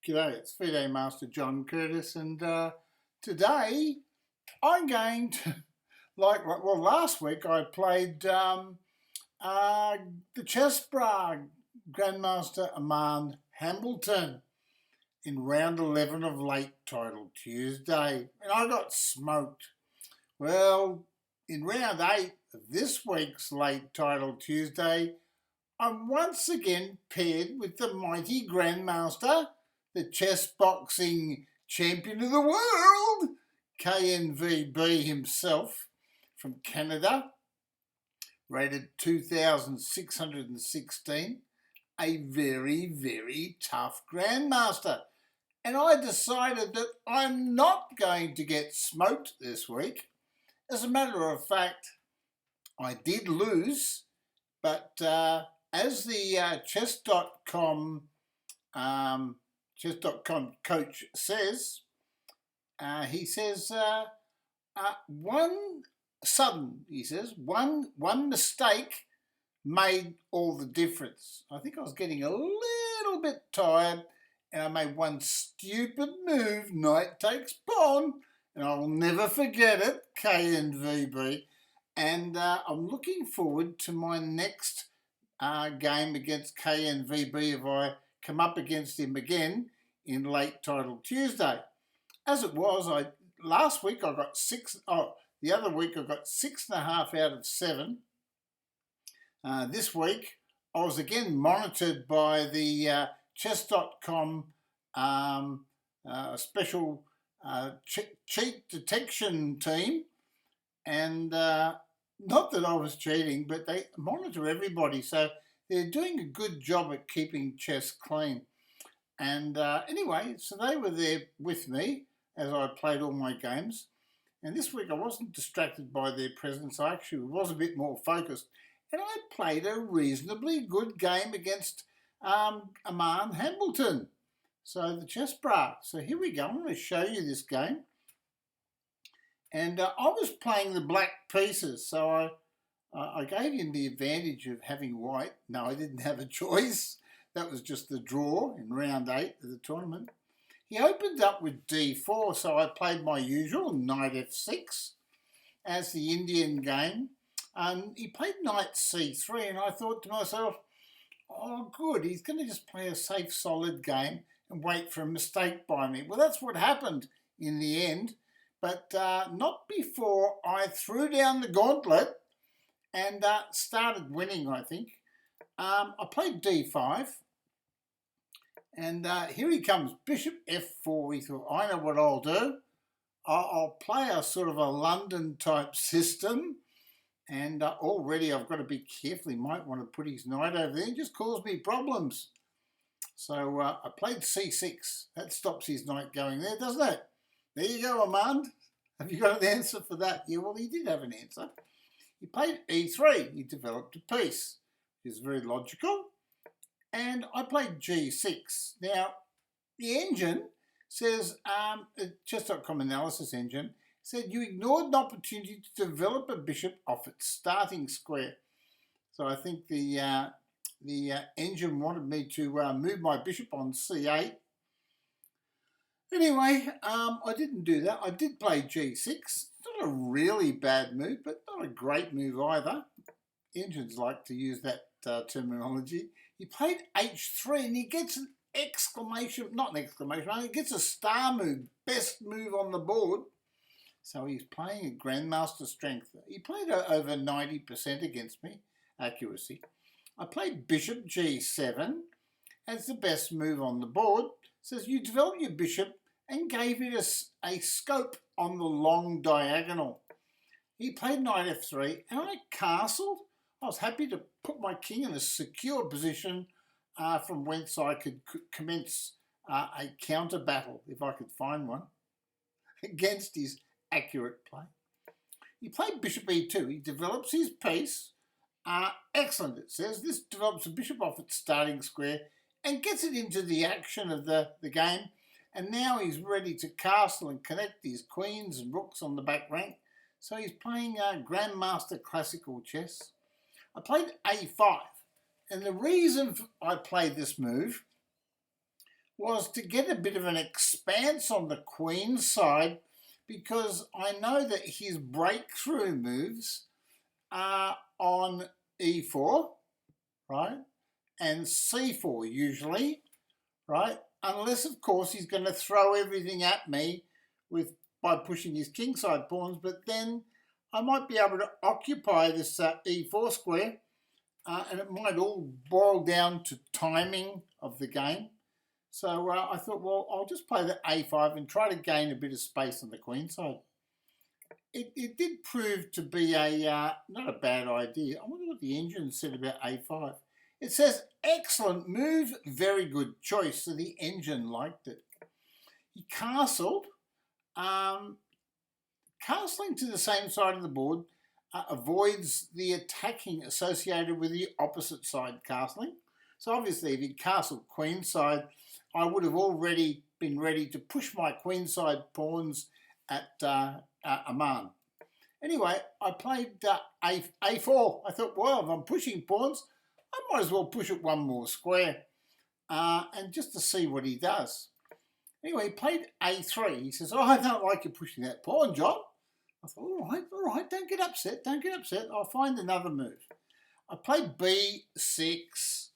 G'day, it's Master John Curtis, and today I'm going to, last week I played the Chessbrah Grandmaster Aman Hambleton in round 11 of late title Tuesday, and I got smoked. Well, in round 8 of this week's late title Tuesday, I'm once again paired with the mighty Grandmaster, the chess boxing champion of the world, KNVB himself, from Canada, rated 2,616, a very, very tough Grandmaster. And I decided that I'm not going to get smoked this week. As a matter of fact, I did lose, but as the chess.com coach says, he says, one mistake made all the difference. I think I was getting a little bit tired and I made one stupid move, knight takes pawn, and I'll never forget it, KNVB. And I'm looking forward to my next game against KNVB if I come up against him again in late title Tuesday. As it was, last week I got the other week I got 6.5 out of 7. This week I was again monitored by the chess.com special cheat detection team, and not that I was cheating, but they monitor everybody, so they're doing a good job at keeping chess clean. And anyway, so they were there with me as I played all my games. And this week I wasn't distracted by their presence. I actually was a bit more focused. And I played a reasonably good game against Aman Hambleton. So the Chessbrah. So here we go. I'm going to show you this game. And I was playing the black pieces, so I gave him the advantage of having white. No, I didn't have a choice. That was just the draw in round 8 of the tournament. He opened up with d4, so I played my usual knight f6 as the Indian game. He played knight c3, and I thought to myself, oh good, he's going to just play a safe, solid game and wait for a mistake by me. Well, that's what happened in the end. But not before I threw down the gauntlet and started winning, I think. I played d5. And here he comes, bishop f4. He thought, I know what I'll do. I'll play a sort of a London-type system. And already I've got to be careful. He might want to put his knight over there and just cause me problems. So I played c6. That stops his knight going there, doesn't it? There you go, Aman. Have you got an answer for that? Yeah, well, he did have an answer. He played e3. He developed a piece, which is very logical. And I played g6. Now, the engine says, chess.com analysis engine, said you ignored an opportunity to develop a bishop off its starting square. So I think the engine wanted me to move my bishop on c8. Anyway, I didn't do that. I did play g6. It's not a really bad move, but not a great move either. Engines like to use that terminology. He played h3 and he gets an exclamation, not an exclamation, he gets a star move, best move on the board. So he's playing a Grandmaster strength. He played over 90% against me, accuracy. I played bishop g7 as the best move on the board. Says you develop your bishop and gave it a scope on the long diagonal. He played knight f3 and I castled. I was happy to put my king in a secure position from whence I could commence a counter battle, if I could find one, against his accurate play. He played bishop e2. He develops his piece. Excellent, it says. This develops a bishop off its starting square and gets it into the action of the game. And now he's ready to castle and connect his queens and rooks on the back rank. So he's playing Grandmaster Classical Chess. I played a5. And the reason I played this move was to get a bit of an expanse on the queen side, because I know that his breakthrough moves are on e4, right, and c4 usually, right, unless of course he's going to throw everything at me by pushing his kingside pawns, but then I might be able to occupy this e4 square, and it might all boil down to timing of the game. So I thought, well, I'll just play the a5 and try to gain a bit of space on the queen side. It did prove to be not a bad idea. I wonder what the engine said about a5. It says, excellent move, very good choice. So the engine liked it. He castled. Castling to the same side of the board avoids the attacking associated with the opposite side castling. So obviously if he castled queenside, I would have already been ready to push my queenside pawns at Aman. Anyway, I played a4. I thought, well, if I'm pushing pawns, I might as well push it one more square, and just to see what he does. Anyway, he played a3. He says, oh, I don't like you pushing that pawn, John. I thought, all right, don't get upset, I'll find another move. I played b6.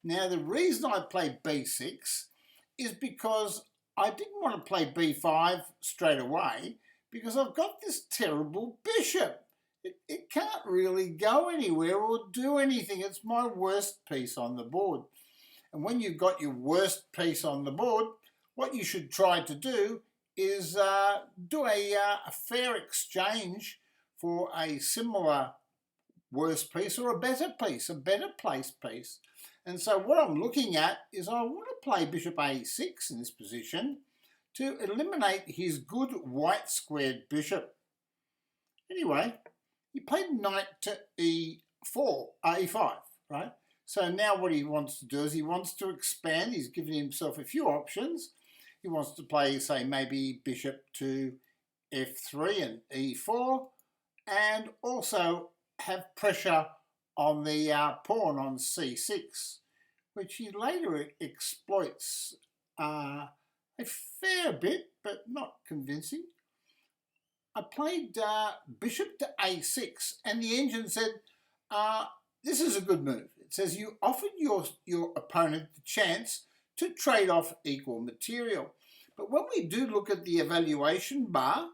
Now, the reason I played b6 is because I didn't want to play b5 straight away, because I've got this terrible bishop. It can't really go anywhere or do anything. It's my worst piece on the board. And when you've got your worst piece on the board, what you should try to do is do a fair exchange for a similar worse piece or a better piece, a better placed piece. And so what I'm looking at is I want to play bishop a6 in this position to eliminate his good white squared bishop. Anyway, he played knight to e5, right? So now what he wants to do is he wants to expand. He's given himself a few options. He wants to play, say, maybe bishop to f3 and e4, and also have pressure on the pawn on c6, which he later exploits a fair bit, but not convincing. I played bishop to a6, and the engine said, this is a good move. It says you offered your opponent the chance to trade off equal material. But when we do look at the evaluation bar,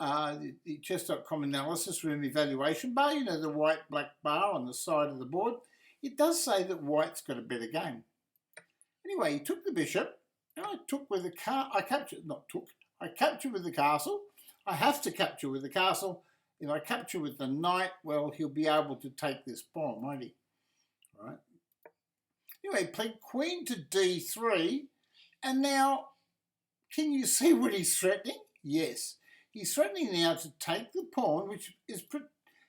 the chess.com analysis room evaluation bar, you know, the white-black bar on the side of the board, it does say that white's got a better game. Anyway, he took the bishop, and I took with the I captured with the castle. I have to capture with the castle. If I capture with the knight, well, he'll be able to take this pawn, won't he? All right. Anyway, played queen to d3, and now, can you see what he's threatening? Yes. He's threatening now to take the pawn, which is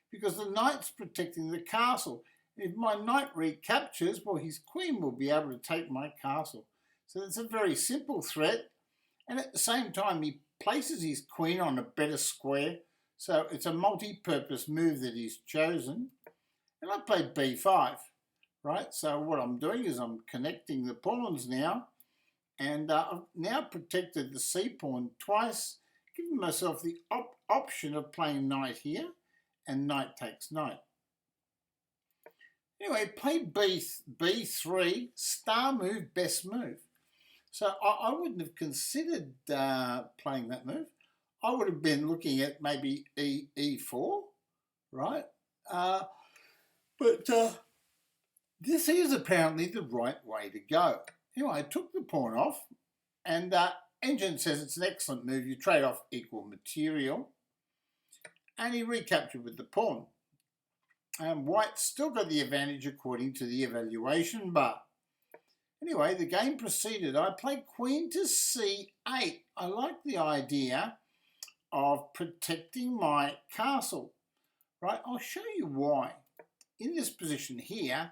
because the knight's protecting the castle. If my knight recaptures, well, his queen will be able to take my castle. So it's a very simple threat, and at the same time, he places his queen on a better square. So it's a multi-purpose move that he's chosen. And I played b5, right? So what I'm doing is I'm connecting the pawns now, and I've now protected the c-pawn twice, giving myself the option of playing knight here, and knight takes knight. Anyway, played b3, star move, best move. So I wouldn't have considered playing that move. I would have been looking at maybe e4, right? But this is apparently the right way to go. Anyway, I took the pawn off, and engine says it's an excellent move. You trade off equal material. And he recaptured with the pawn. White still got the advantage according to the evaluation bar. Anyway, the game proceeded. I played queen to c8. I like the idea of protecting my castle, right? I'll show you why. In this position here,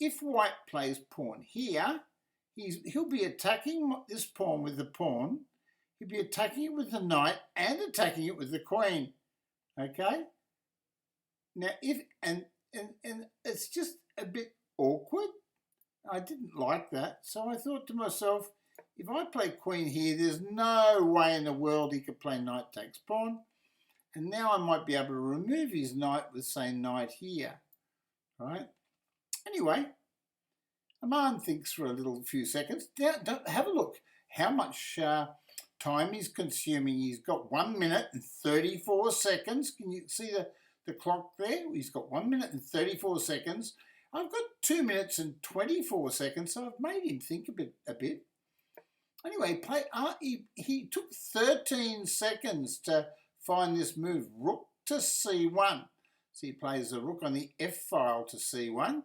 if white plays pawn here, he'll be attacking this pawn with the pawn. He'll be attacking it with the knight and attacking it with the queen. Okay? Now, and it's just a bit awkward. I didn't like that, so I thought to myself, if I play queen here, there's no way in the world he could play knight takes pawn. And now I might be able to remove his knight with, say, knight here, right? Anyway, Aman thinks for a few seconds. Have a look how much time he's consuming. He's got 1 minute and 34 seconds. Can you see the clock there? He's got 1 minute and 34 seconds. I've got 2 minutes and 24 seconds, so I've made him think a bit. Anyway, he took 13 seconds to find this move, rook to c1. So he plays the rook on the f file to c1,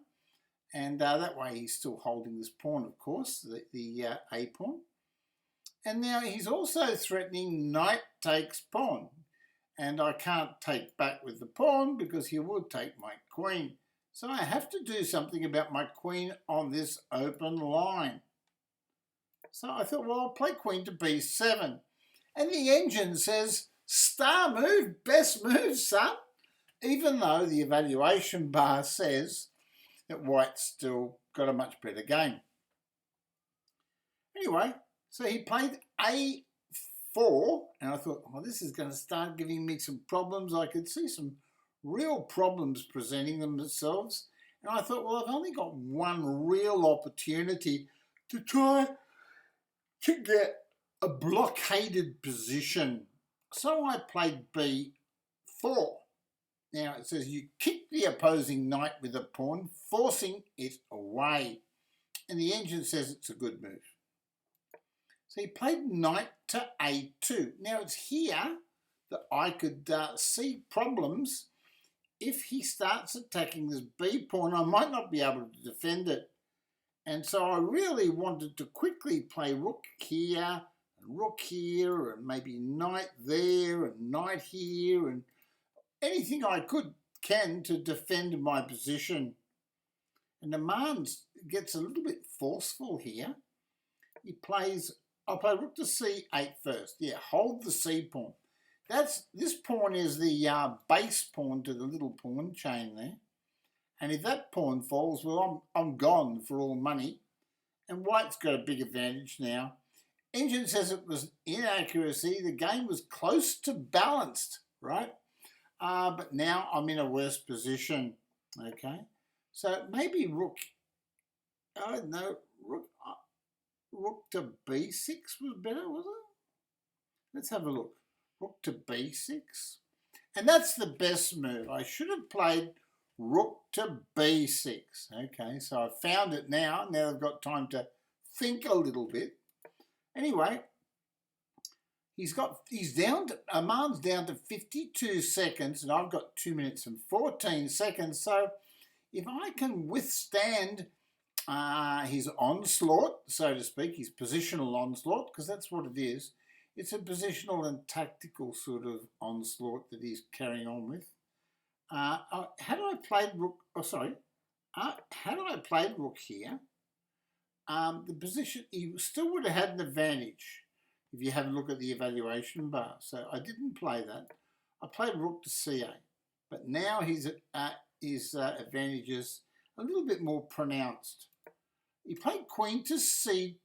and that way he's still holding this pawn, of course, the a pawn. And now he's also threatening knight takes pawn, and I can't take back with the pawn because he would take my queen. So I have to do something about my queen on this open line. So I thought, well, I'll play queen to b7. And the engine says, star move, best move, son. Even though the evaluation bar says that white's still got a much better game. Anyway, so he played a4, and I thought, oh, this is going to start giving me some problems. I could see some real problems presenting themselves. And I thought, well, I've only got one real opportunity to try to get a blockaded position. So I played b4. Now it says you kick the opposing knight with a pawn, forcing it away. And the engine says it's a good move. So he played knight to a2. Now it's here that I could see problems. If he starts attacking this b pawn, I might not be able to defend it. And so I really wanted to quickly play rook here, and maybe knight there, and knight here, and anything I can to defend my position. And Aman gets a little bit forceful here. He plays, I'll play rook to c8 first. Yeah, hold the c pawn. This pawn is the base pawn to the little pawn chain there. And if that pawn falls, well, I'm gone for all money. And white's got a big advantage now. Engine says it was inaccuracy. The game was close to balanced, right? But now I'm in a worse position, okay? So maybe rook, I don't know, rook to b6 was better, was it? Let's have a look. Rook to b6. And that's the best move. I should have played rook to b6. Okay, so I've found it now. Now I've got time to think a little bit. Anyway, Aman's down to 52 seconds, and I've got 2 minutes and 14 seconds. So if I can withstand his onslaught, so to speak, his positional onslaught, because that's what it is. It's a positional and tactical sort of onslaught that he's carrying on with. Had I played rook, had I played rook here, the position, he still would have had an advantage if you have a look at the evaluation bar. So I didn't play that. I played rook to c8, but now his advantage is a little bit more pronounced. He played queen to c2,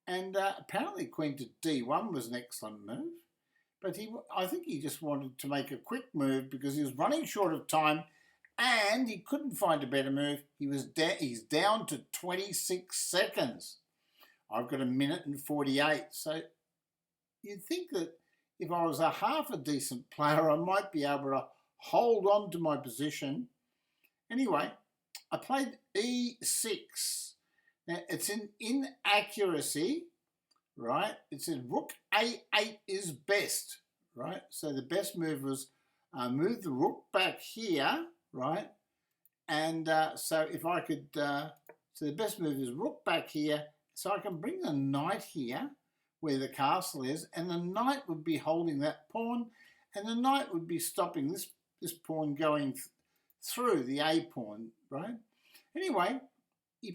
and apparently queen to d1 was an excellent move. But I think he just wanted to make a quick move because he was running short of time and he couldn't find a better move. He's down to 26 seconds. I've got 1 minute and 48. So you'd think that if I was a half a decent player, I might be able to hold on to my position. Anyway, I played e6. Now, it's an inaccuracy, right? It says rook a8 is best, right? So the best move was move the rook back here, right? And so if I could, so the best move is rook back here, so I can bring the knight here where the castle is, and the knight would be holding that pawn, and the knight would be stopping this pawn going through the a pawn, right? Anyway,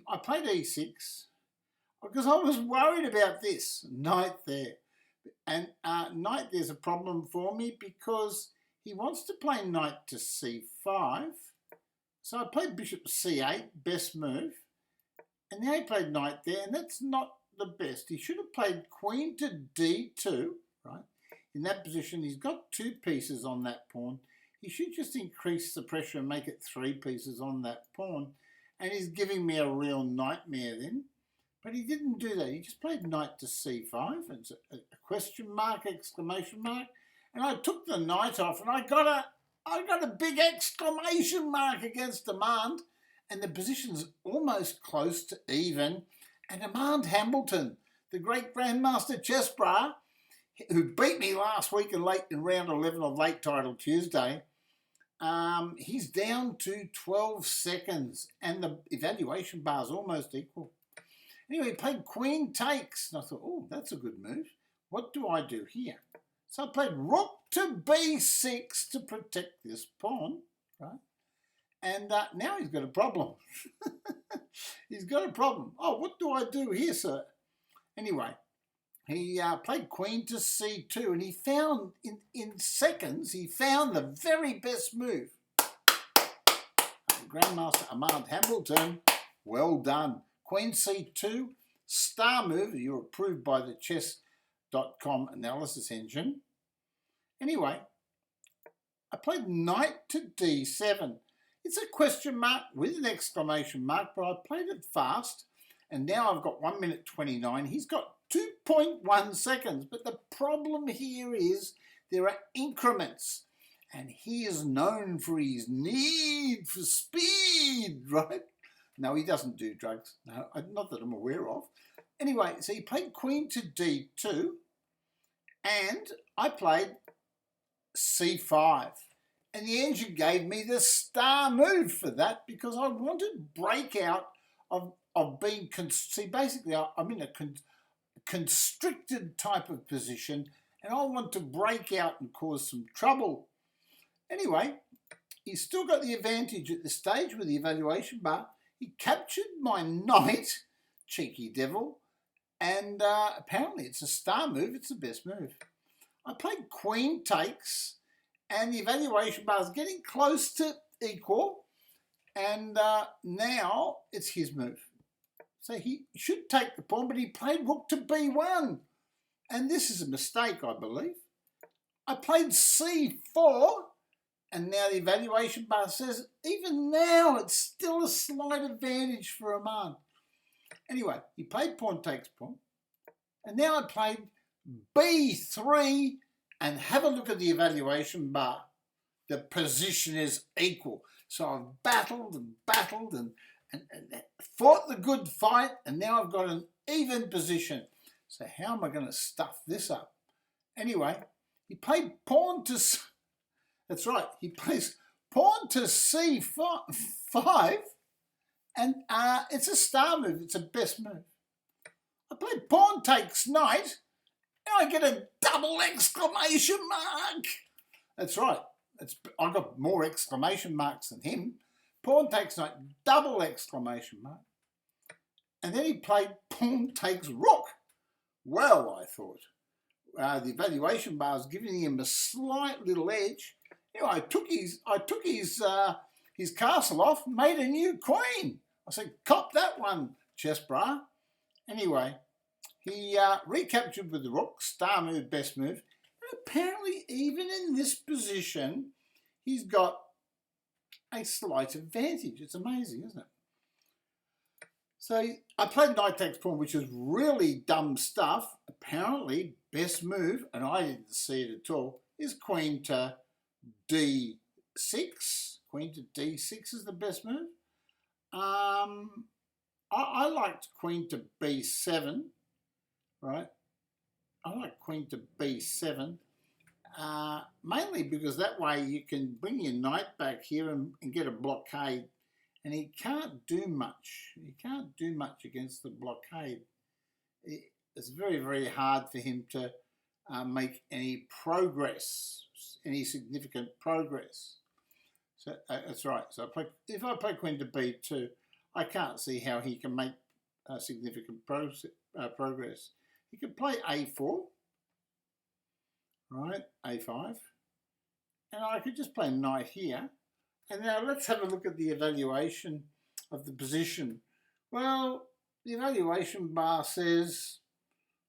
I played e6 because I was worried about this knight there. And knight there's a problem for me because he wants to play knight to c5. So I played bishop c8, best move. And now he played knight there, and that's not the best. He should have played queen to d2, right? In that position, he's got 2 pieces on that pawn. He should just increase the pressure and make it 3 pieces on that pawn. And he's giving me a real nightmare then. But he didn't do that. He just played knight to c5. It's a question mark, exclamation mark. And I took the knight off, and I got a big exclamation mark against Aman. And the position's almost close to even. And Aman Hambleton, the great Grandmaster Chessbrah, who beat me last week in round 11 of Late Title Tuesday, he's down to 12 seconds. And the evaluation bar's almost equal. Anyway, he played queen takes. And I thought, oh, that's a good move. What do I do here? So I played rook to b6 to protect this pawn, right? And now he's got a problem. He's got a problem. Oh, what do I do here, sir? Anyway, he played queen to c2, and he found, in seconds, he found the very best move. Grandmaster Aman Hambleton, well done. Queen c2, star move. You're approved by the chess.com analysis engine. Anyway, I played knight to d7. It's a question mark with an exclamation mark, but I played it fast, and now I've got 1 minute 29. He's got 2.1 seconds, but the problem here is there are increments, and he is known for his need for speed, right? No, he doesn't do drugs. No, not that I'm aware of. Anyway, so he played queen to d2, and I played c5. And the engine gave me the star move for that because I wanted breakout of being... See, basically, I'm in a constricted type of position, and I want to break out and cause some trouble. Anyway, he's still got the advantage at this stage with the evaluation bar. He captured my knight, cheeky devil, and apparently it's a star move. It's the best move. I played queen takes, and the evaluation bar is getting close to equal, and now it's his move. So he should take the pawn, but he played rook to b1, and this is a mistake, I believe. I played c4, and now the evaluation bar says even now it's still a slight advantage for Aman. Anyway, he played pawn takes pawn, and now I played b3, and have a look at the evaluation bar. The position is equal. So I've battled and fought the good fight, and now I've got an even position. So how am I going to stuff this up? Anyway, he played pawn to... That's right, he plays pawn to c5, and it's a star move. It's a best move. I played pawn takes knight, and I get a double exclamation mark. That's right. I got more exclamation marks than him. Pawn takes knight, double exclamation mark. And then he played pawn takes rook. Well, I thought, the evaluation bar is giving him a slight little edge. Anyway, I took his castle off, made a new queen. I said, cop that one, Chessbrah. Anyway, he recaptured with the rook, star move, best move. And apparently, even in this position, he's got a slight advantage. It's amazing, isn't it? So I played knight takes pawn, which is really dumb stuff. Apparently, best move, and I didn't see it at all, is queen to d6. Queen to d6 is the best move. I liked queen to b7, right? I like queen to b7, mainly because that way you can bring your knight back here and get a blockade, and he can't do much. He can't do much against the blockade. It's very, very hard for him to make any progress, any significant progress. So that's right. So if I play queen to b2, I can't see how he can make significant progress. He could play a4, right, a5, and I could just play knight here. And now let's have a look at the evaluation of the position. Well, the evaluation bar says,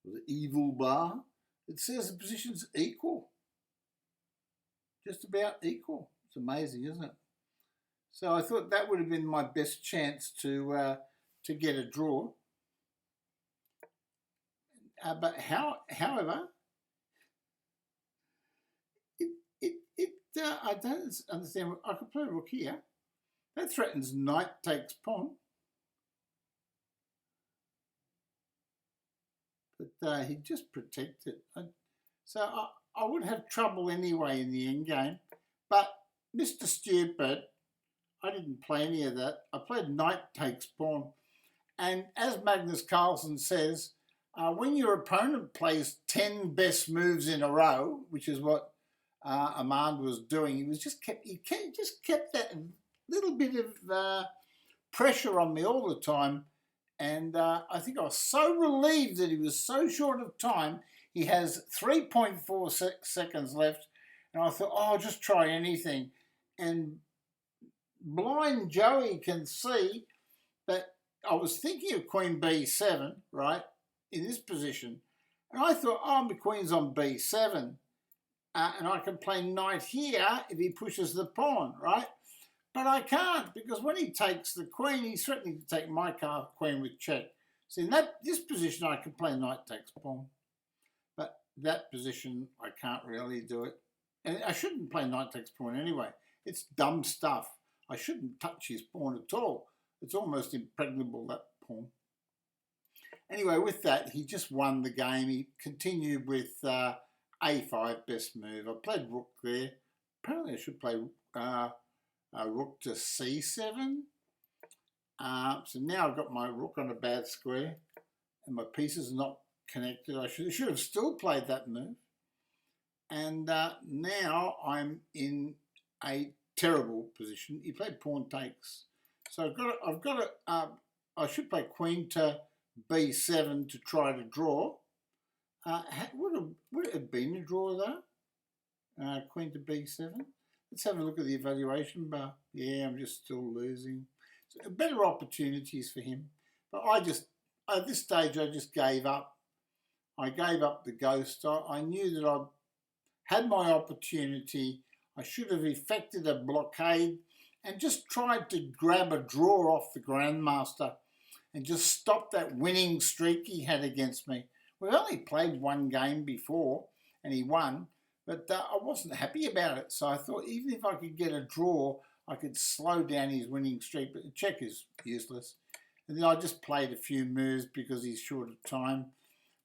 the evil bar, it says the position's equal. Just about equal. It's amazing, isn't it? So I thought that would have been my best chance to get a draw. But however, I don't understand. I could play rook here. That threatens knight takes pawn. But he just protected. So I would have trouble anyway in the endgame. But Mr. Stupid, I didn't play any of that. I played knight takes pawn. And as Magnus Carlsen says, when your opponent plays 10 best moves in a row, which is what Aman was doing, he just kept that little bit of pressure on me all the time. And I think I was so relieved that he was so short of time. He has 3.4 seconds left. And I thought, oh, I'll just try anything. And blind Joey can see that I was thinking of Queen B7, right, in this position. And I thought, oh, my Queen's on B7. And I can play knight here if he pushes the pawn, right? But I can't, because when he takes the Queen, he's threatening to take my Queen with check. So in this position, I can play knight takes pawn. But that position, I can't really do it. And I shouldn't play knight takes pawn anyway. It's dumb stuff. I shouldn't touch his pawn at all. It's almost impregnable, that pawn. Anyway, with that, he just won the game. He continued with A5, best move. I played rook there. Apparently I should play rook to C7. So now I've got my rook on a bad square and my pieces are not connected. I should have still played that move. And now I'm in a terrible position. He played pawn takes. So I should play queen to B7 to try to draw. Would it have been a draw though? Queen to B7. Let's have a look at the evaluation bar. Yeah, I'm just still losing. So better opportunities for him. But at this stage, I just gave up. I gave up the ghost. I knew that I had my opportunity. I should have effected a blockade and just tried to grab a draw off the Grandmaster and just stop that winning streak he had against me. We've only played one game before and he won, but I wasn't happy about it. So I thought even if I could get a draw, I could slow down his winning streak, but the check is useless. And then I just played a few moves because he's short of time.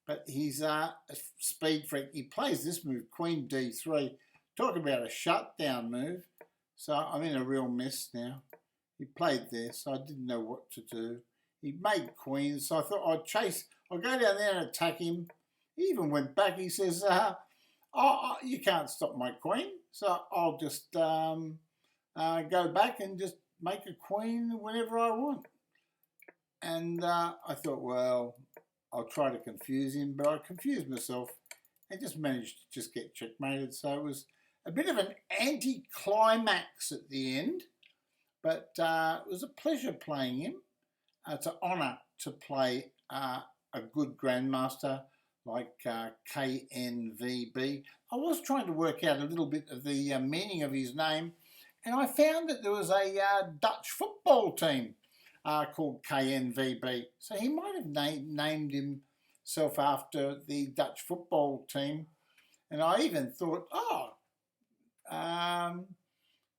But he's a speed freak. He plays this move, Queen D3. Talk about a shutdown move. So I'm in a real mess now. He played there, so I didn't know what to do. He made queen, so I thought I'll go down there and attack him. He even went back. He says, you can't stop my queen. So I'll just go back and just make a queen whenever I want. And I thought, well, I'll try to confuse him, but I confused myself and just managed to just get checkmated. So it was a bit of an anti-climax at the end, but it was a pleasure playing him. It's an honour to play a good Grandmaster like KNVB. I was trying to work out a little bit of the meaning of his name, and I found that there was a Dutch football team called KNVB. So he might have named himself after the Dutch football team. And I even thought,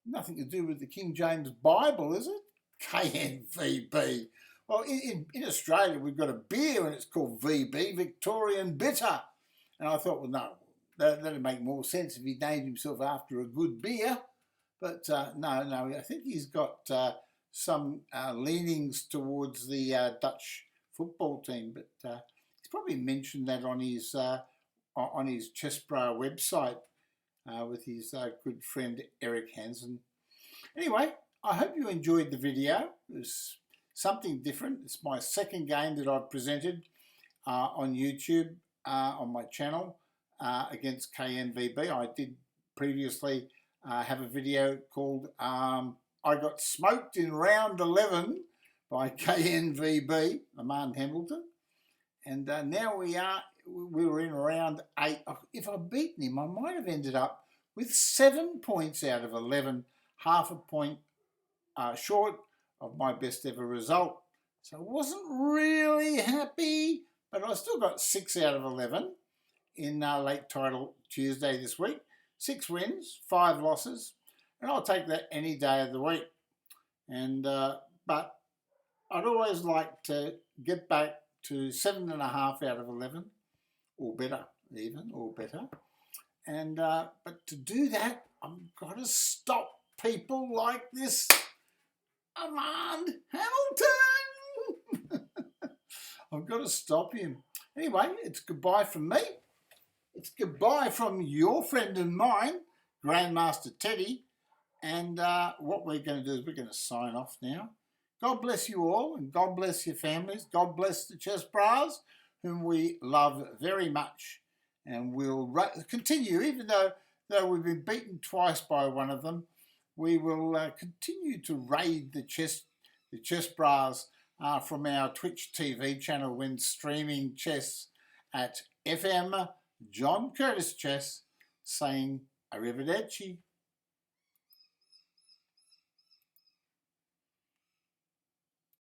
nothing to do with the King James Bible, is it? KNVB. Well, in Australia, we've got a beer and it's called VB, Victorian Bitter. And I thought, well, no, that'd make more sense if he named himself after a good beer. But no, I think he's got some leanings towards the Dutch football team. But he's probably mentioned that on his Chessbrah website with his good friend Eric Hansen. Anyway, I hope you enjoyed the video. It was something different. It's my second game that I've presented on YouTube on my channel against KNVB. I did previously have a video called I Got Smoked in Round 11 by KNVB Aman Hambleton. And now we were in round 8. If I'd beaten him, I might have ended up with 7 points out of 11, half a point short of my best ever result. So I wasn't really happy, but I still got 6 out of 11 in late title Tuesday this week. 6 wins, 5 losses, and I'll take that any day of the week. And but I'd always like to get back to 7.5 out of 11, or better, or better. And but to do that, I've got to stop people like this Aman Hambleton. I've got to stop him. Anyway, it's goodbye from me. It's goodbye from your friend and mine, Grandmaster Teddy. And what we're going to do is we're going to sign off now. God bless you all, and God bless your families. God bless the Chessbrahs, whom we love very much. And we'll continue, even though we've been beaten twice by one of them, we will continue to raid the Chessbrahs from our Twitch TV channel when streaming chess at FM John Curtis Chess, saying arrivederci.